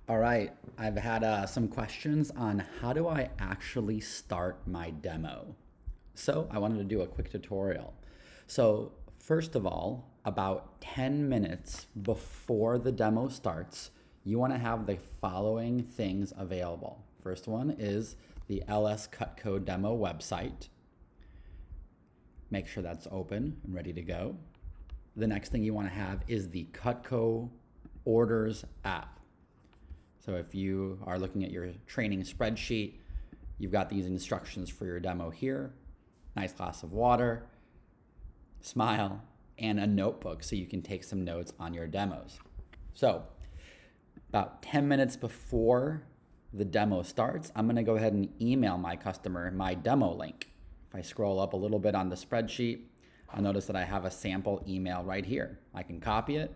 All right, I've had some questions on how do I actually start my demo. So I wanted to do a quick tutorial. So first of all, about 10 minutes before the demo starts, you want to have the following things available. First one is the Lscutco demo website. Make sure that's open and ready to go. The next thing you want to have is the Cutco Orders app. So if you are looking at your training spreadsheet, you've got these instructions for your demo here. Nice glass of water, smile, and a notebook so you can take some notes on your demos. So about 10 minutes before the demo starts, I'm gonna go ahead and email my customer my demo link. If I scroll up a little bit on the spreadsheet, I'll notice that I have a sample email right here. I can copy it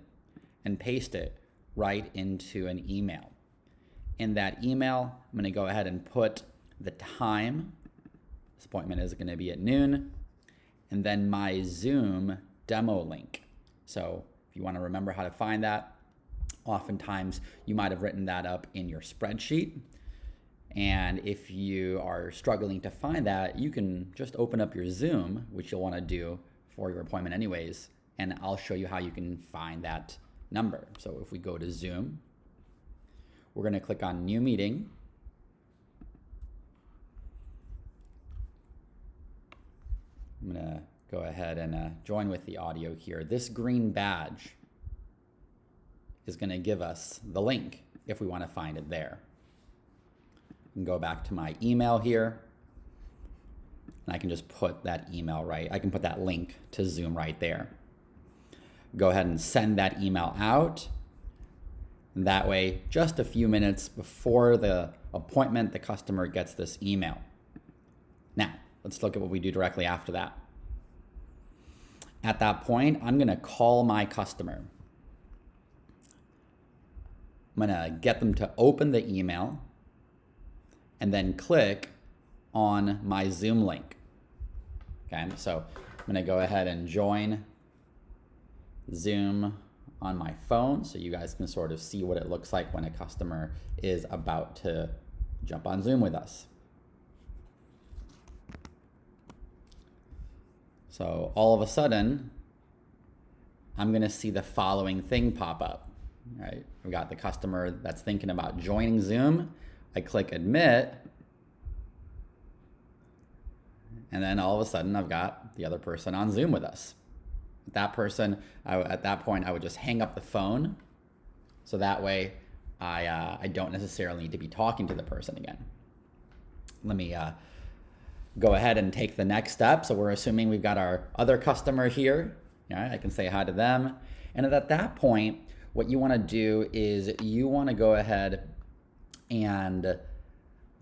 and paste it right into an email. In that email, I'm gonna go ahead and put the time. This appointment is gonna be at noon, and then my Zoom demo link. So if you wanna remember how to find that, oftentimes you might have written that up in your spreadsheet. And if you are struggling to find that, you can just open up your Zoom, which you'll wanna do for your appointment anyways, and I'll show you how you can find that number. So if we go to Zoom, we're going to click on New Meeting. I'm going to go ahead and join with the audio here. This green badge is going to give us the link if we want to find it there. I can go back to my email here, and I can just put that email right. I can put that link to Zoom right there. Go ahead and send that email out. And that way, just a few minutes before the appointment, the customer gets this email. Now, let's look at what we do directly after that. At that point, I'm gonna call my customer. I'm gonna get them to open the email and then click on my Zoom link. Okay, so I'm gonna go ahead and join Zoom on my phone so you guys can sort of see what it looks like when a customer is about to jump on Zoom with us. So all of a sudden, I'm gonna see the following thing pop up, right? We've got the customer that's thinking about joining Zoom. I click admit, and then all of a sudden I've got the other person on Zoom with us. At that point, I would just hang up the phone. So that way I don't necessarily need to be talking to the person again. Let me go ahead and take the next step. So we're assuming we've got our other customer here. All right, I can say hi to them. And at that point, what you wanna do is you wanna go ahead and, let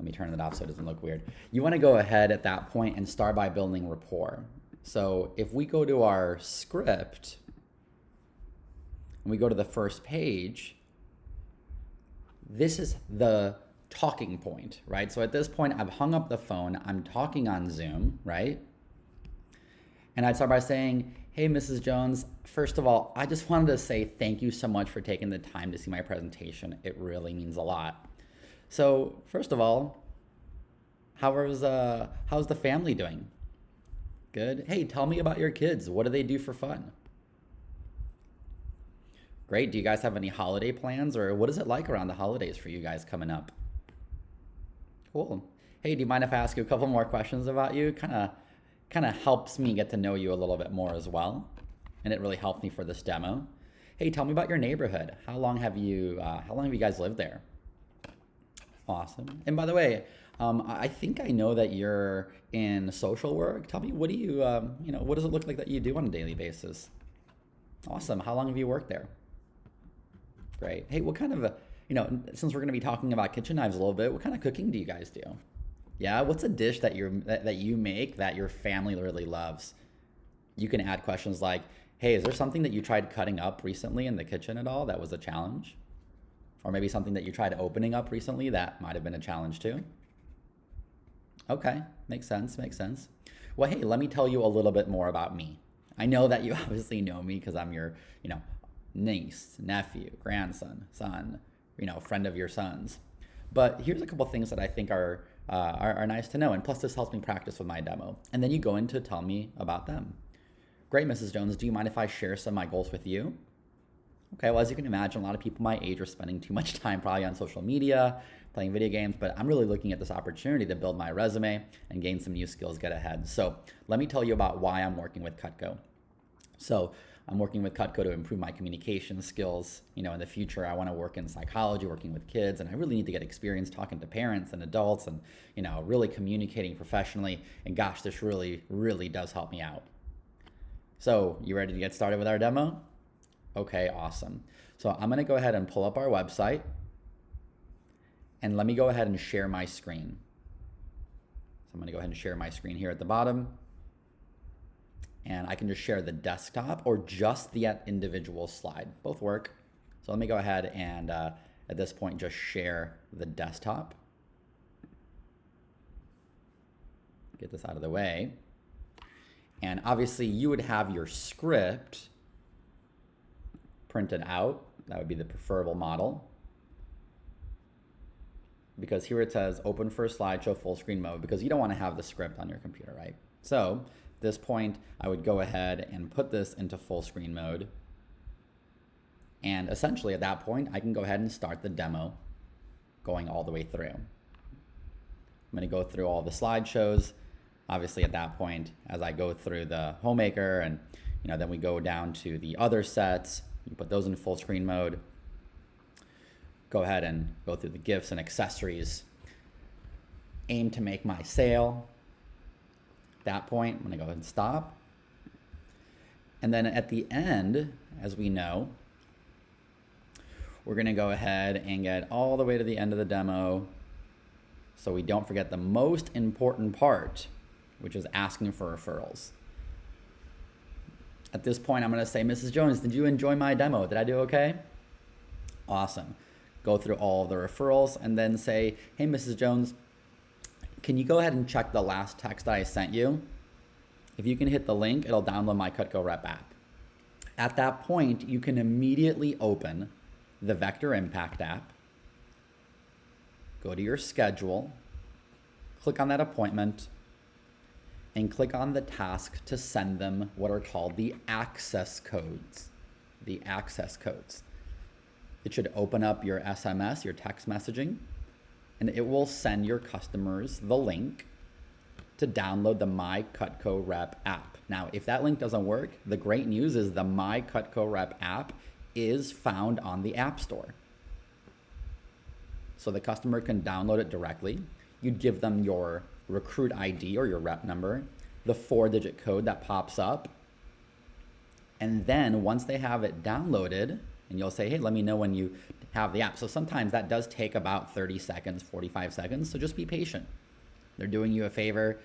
me turn that off so it doesn't look weird. You wanna go ahead at that point and start by building rapport. So if we go to our script and we go to the first page, this is the talking point, right? So at this point, I've hung up the phone, I'm talking on Zoom, right? And I'd start by saying, hey, Mrs. Jones, first of all, I just wanted to say thank you so much for taking the time to see my presentation. It really means a lot. So first of all, how's the family doing? Good. Hey, tell me about your kids. What do they do for fun? Great. Do you guys have any holiday plans, or what is it like around the holidays for you guys coming up? Cool. Hey, do you mind if I ask you a couple more questions about you? Kind of helps me get to know you a little bit more as well, and it really helped me for this demo. Hey, tell me about your neighborhood. How long have you guys lived there? Awesome. And by the way, I think I know that you're in social work. Tell me, what do you, what does it look like that you do on a daily basis? Awesome. How long have you worked there? Great. Hey, what kind of, since we're going to be talking about kitchen knives a little bit, what kind of cooking do you guys do? Yeah. What's a dish that you make that your family really loves? You can add questions like, hey, is there something that you tried cutting up recently in the kitchen at all that was a challenge? Or maybe something that you tried opening up recently that might have been a challenge too. Okay, makes sense. Well, hey, let me tell you a little bit more about me. I know that you obviously know me because I'm your, niece, nephew, grandson, son, friend of your son's. But here's a couple things that I think are nice to know. And plus, this helps me practice with my demo. And then you go in to tell me about them. Great, Mrs. Jones. Do you mind if I share some of my goals with you? Okay, well, as you can imagine, a lot of people my age are spending too much time probably on social media, playing video games, but I'm really looking at this opportunity to build my resume and gain some new skills, get ahead. So let me tell you about why I'm working with Lscutco. So I'm working with Lscutco to improve my communication skills. In the future, I want to work in psychology, working with kids, and I really need to get experience talking to parents and adults and, really communicating professionally. And gosh, this really, really does help me out. So you ready to get started with our demo? Okay, awesome. So I'm gonna go ahead and pull up our website and let me go ahead and share my screen. So I'm gonna go ahead and share my screen here at the bottom. And I can just share the desktop or just the individual slide. Both work. So let me go ahead and at this point just share the desktop. Get this out of the way. And obviously you would have your script printed out. That would be the preferable model. Because here it says open for slideshow full screen mode, because you don't want to have the script on your computer, right? So at this point, I would go ahead and put this into full screen mode. And essentially at that point, I can go ahead and start the demo going all the way through. I'm going to go through all the slideshows. Obviously at that point, as I go through the homemaker and then we go down to the other sets, you put those in full screen mode. Go ahead and go through the gifts and accessories. Aim to make my sale. At that point, I'm gonna go ahead and stop. And then at the end, as we know, we're gonna go ahead and get all the way to the end of the demo so we don't forget the most important part, which is asking for referrals. At this point, I'm gonna say, Mrs. Jones, did you enjoy my demo? Did I do okay? Awesome. Go through all of the referrals and then say, hey, Mrs. Jones, can you go ahead and check the last text that I sent you? If you can hit the link, it'll download my Lscutco Rep app. At that point, you can immediately open the Vector Impact app, go to your schedule, click on that appointment, and click on the task to send them what are called the access codes. The access codes. It should open up your SMS, your text messaging, and it will send your customers the link to download the My Lscutco Rep app. Now, if that link doesn't work, the great news is the My Lscutco Rep app is found on the App Store. So the customer can download it directly. You'd give them your recruit ID or your rep number, the 4-digit code that pops up. And then once they have it downloaded, and you'll say, hey, let me know when you have the app. So sometimes that does take about 30 seconds, 45 seconds. So just be patient. They're doing you a favor.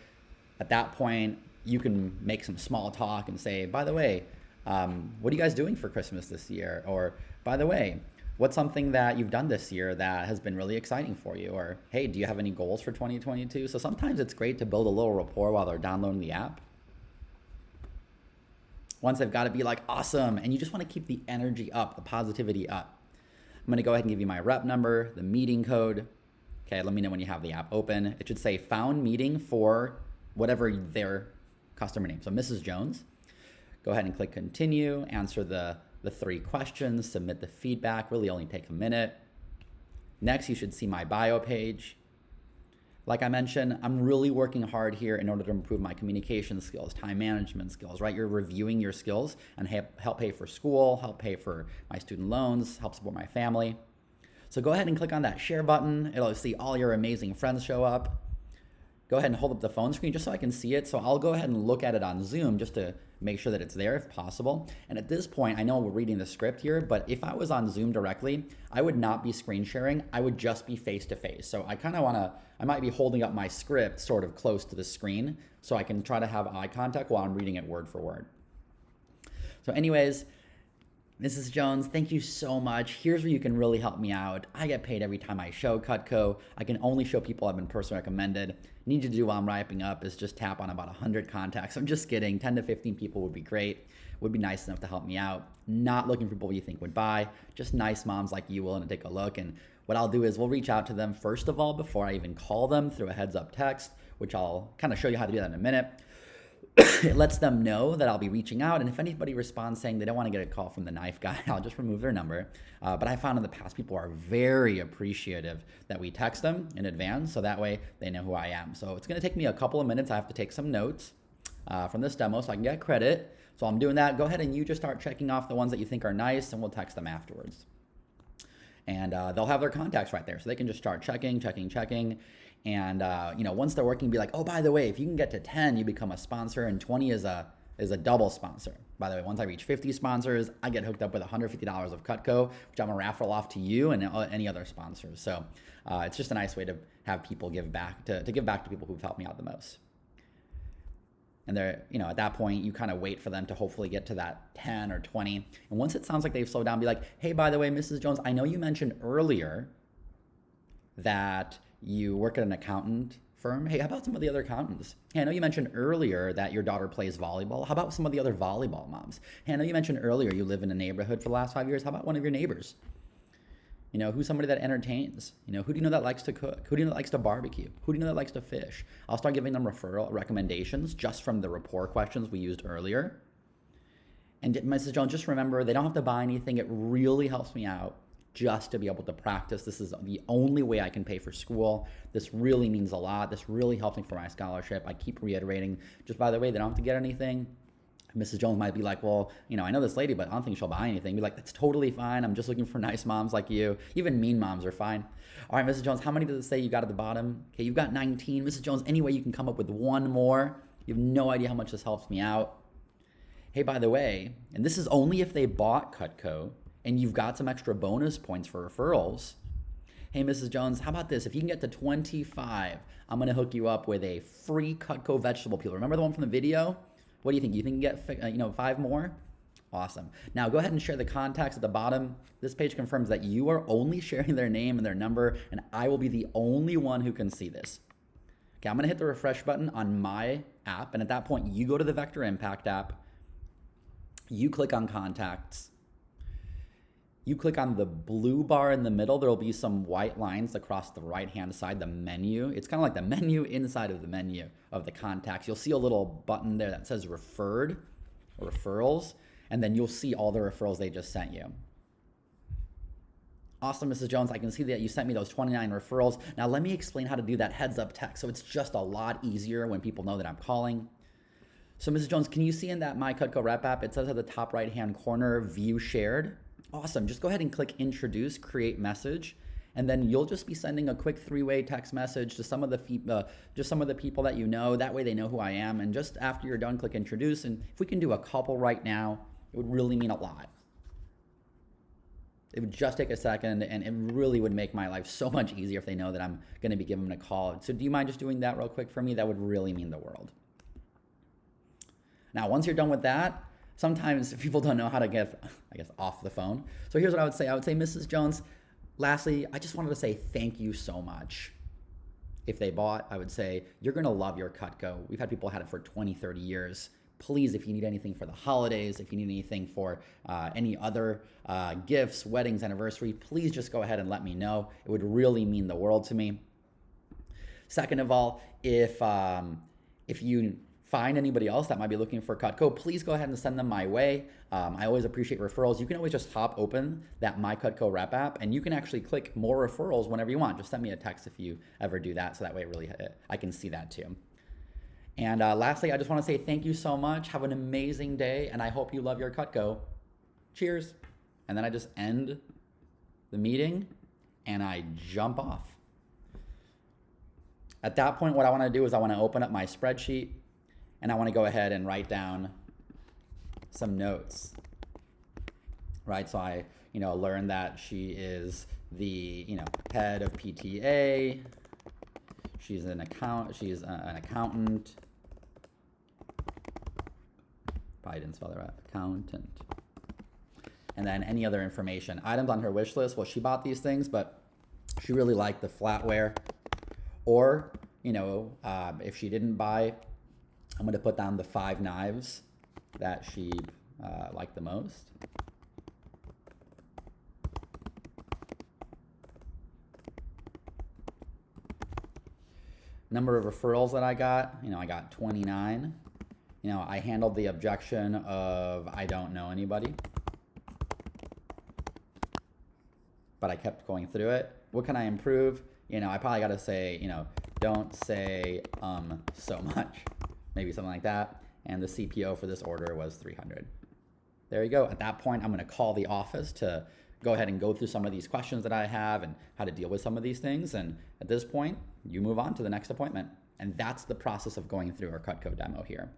At that point, you can make some small talk and say, by the way, what are you guys doing for Christmas this year? Or by the way, what's something that you've done this year that has been really exciting for you? Or, hey, do you have any goals for 2022? So sometimes it's great to build a little rapport while they're downloading the app. Once they've got to be like, awesome, and you just want to keep the energy up, the positivity up. I'm going to go ahead and give you my rep number, the meeting code. Okay, let me know when you have the app open. It should say found meeting for whatever their customer name. So Mrs. Jones. Go ahead and click continue, answer the 3 questions, submit the feedback, really only take a minute. Next, you should see my bio page. Like I mentioned, I'm really working hard here in order to improve my communication skills, time management skills, right? You're reviewing your skills and help pay for school, help pay for my student loans, help support my family. So go ahead and click on that share button. It'll see all your amazing friends show up. Go ahead and hold up the phone screen just so I can see it. So I'll go ahead and look at it on Zoom just to make sure that it's there if possible. And at this point, I know we're reading the script here, but if I was on Zoom directly, I would not be screen sharing. I would just be face to face. So I might be holding up my script sort of close to the screen so I can try to have eye contact while I'm reading it word for word. So anyways, Mrs. Jones, thank you so much. Here's where you can really help me out. I get paid every time I show Cutco. I can only show people I've been personally recommended. Need you to do while I'm wrapping up is just tap on about 100 contacts. I'm just kidding. 10 to 15 people would be great. Would be nice enough to help me out. Not looking for people you think would buy. Just nice moms like you willing to take a look. And what I'll do is we'll reach out to them first of all before I even call them through a heads up text, which I'll kind of show you how to do that in a minute. It lets them know that I'll be reaching out, and if anybody responds saying they don't want to get a call from the knife guy, I'll just remove their number. But I found in the past people are very appreciative that we text them in advance, so that way they know who I am. So it's going to take me a couple of minutes. I have to take some notes from this demo so I can get credit. So I'm doing that. Go ahead and you just start checking off the ones that you think are nice, and we'll text them afterwards. And they'll have their contacts right there, so they can just start checking. And once they're working, be like, oh, by the way, if you can get to 10, you become a sponsor, and 20 is a double sponsor. By the way, once I reach 50 sponsors, I get hooked up with $150 of Cutco, which I'm gonna raffle off to you and any other sponsors. So it's just a nice way to have people give back to give back to people who've helped me out the most. And they're, at that point, you kind of wait for them to hopefully get to that 10 or 20. And once it sounds like they've slowed down, be like, hey, by the way, Mrs. Jones, I know you mentioned earlier that you work at an accountant firm. Hey, how about some of the other accountants? Hey, I know you mentioned earlier that your daughter plays volleyball. How about some of the other volleyball moms? Hey, I know you mentioned earlier you live in a neighborhood for the last 5 years. How about one of your neighbors? Who's somebody that entertains? Who do you know that likes to cook? Who do you know that likes to barbecue? Who do you know that likes to fish? I'll start giving them referral recommendations just from the rapport questions we used earlier. And Mrs. Jones, just remember, they don't have to buy anything. It really helps me out just to be able to practice. This is the only way I can pay for school. This really means a lot. This really helps me for my scholarship. I keep reiterating, just by the way, they don't have to get anything. Mrs. Jones might be like, well, I know this lady, but I don't think she'll buy anything. Be like, that's totally fine. I'm just looking for nice moms like you. Even mean moms are fine. All right, Mrs. Jones, how many does it say you got at the bottom? Okay, you've got 19. Mrs. Jones, any way you can come up with one more? You have no idea how much this helps me out. Hey, by the way, and this is only if they bought Cutco, and you've got some extra bonus points for referrals. Hey, Mrs. Jones, how about this? If you can get to 25, I'm going to hook you up with a free Cutco vegetable peeler. Remember the one from the video? What do you think? You think you can get 5 more? Awesome. Now go ahead and share the contacts at the bottom. This page confirms that you are only sharing their name and their number, and I will be the only one who can see this. Okay, I'm going to hit the refresh button on my app, and at that point, you go to the Vector Impact app. You click on contacts. You click on the blue bar in the middle. There will be some white lines across the right-hand side, the menu. It's kind of like the menu inside of the menu of the contacts. You'll see a little button there that says referred or referrals, and then you'll see all the referrals they just sent you. Awesome, Mrs. Jones. I can see that you sent me those 29 referrals. Now let me explain how to do that heads up text so it's just a lot easier when people know that I'm calling. So Mrs. Jones, can you see in that My Cutco Rep app, it says at the top right-hand corner, view shared? Awesome. Just go ahead and click introduce, create message, and then you'll just be sending a quick 3-way text message to some of the people that you know. That way they know who I am. And just after you're done, click introduce. And if we can do a couple right now, it would really mean a lot. It would just take a second, and it really would make my life so much easier if they know that I'm going to be giving them a call. So do you mind just doing that real quick for me? That would really mean the world. Now, once you're done with that, sometimes people don't know how to get, off the phone. So here's what I would say. I would say, Mrs. Jones, lastly, I just wanted to say thank you so much. If they bought, I would say, you're going to love your Cutco. We've had people had it for 20, 30 years. Please, if you need anything for the holidays, if you need anything for any other gifts, weddings, anniversary, please just go ahead and let me know. It would really mean the world to me. Second of all, if you find anybody else that might be looking for Cutco, please go ahead and send them my way. I always appreciate referrals. You can always just hop open that My Cutco Rep app, and you can actually click more referrals whenever you want. Just send me a text if you ever do that, so that way I can see that too. And lastly, I just want to say thank you so much. Have an amazing day, and I hope you love your Cutco. Cheers. And then I just end the meeting, and I jump off. At that point, what I want to do is I want to open up my spreadsheet, and I want to go ahead and write down some notes, right? So I, learned that she is the, head of PTA. She's an accountant. Probably didn't spell that right. Accountant. and then any other information. Items on her wish list, well, she bought these things, but she really liked the flatware. Or, if she didn't buy, I'm going to put down the 5 knives that she liked the most. Number of referrals that I got, I got 29. I handled the objection of I don't know anybody, but I kept going through it. What can I improve? I probably got to say, don't say so much, maybe something like that. And the CPO for this order was 300. There you go. At that point, I'm going to call the office to go ahead and go through some of these questions that I have and how to deal with some of these things. And at this point, you move on to the next appointment. And that's the process of going through our Cutco demo here.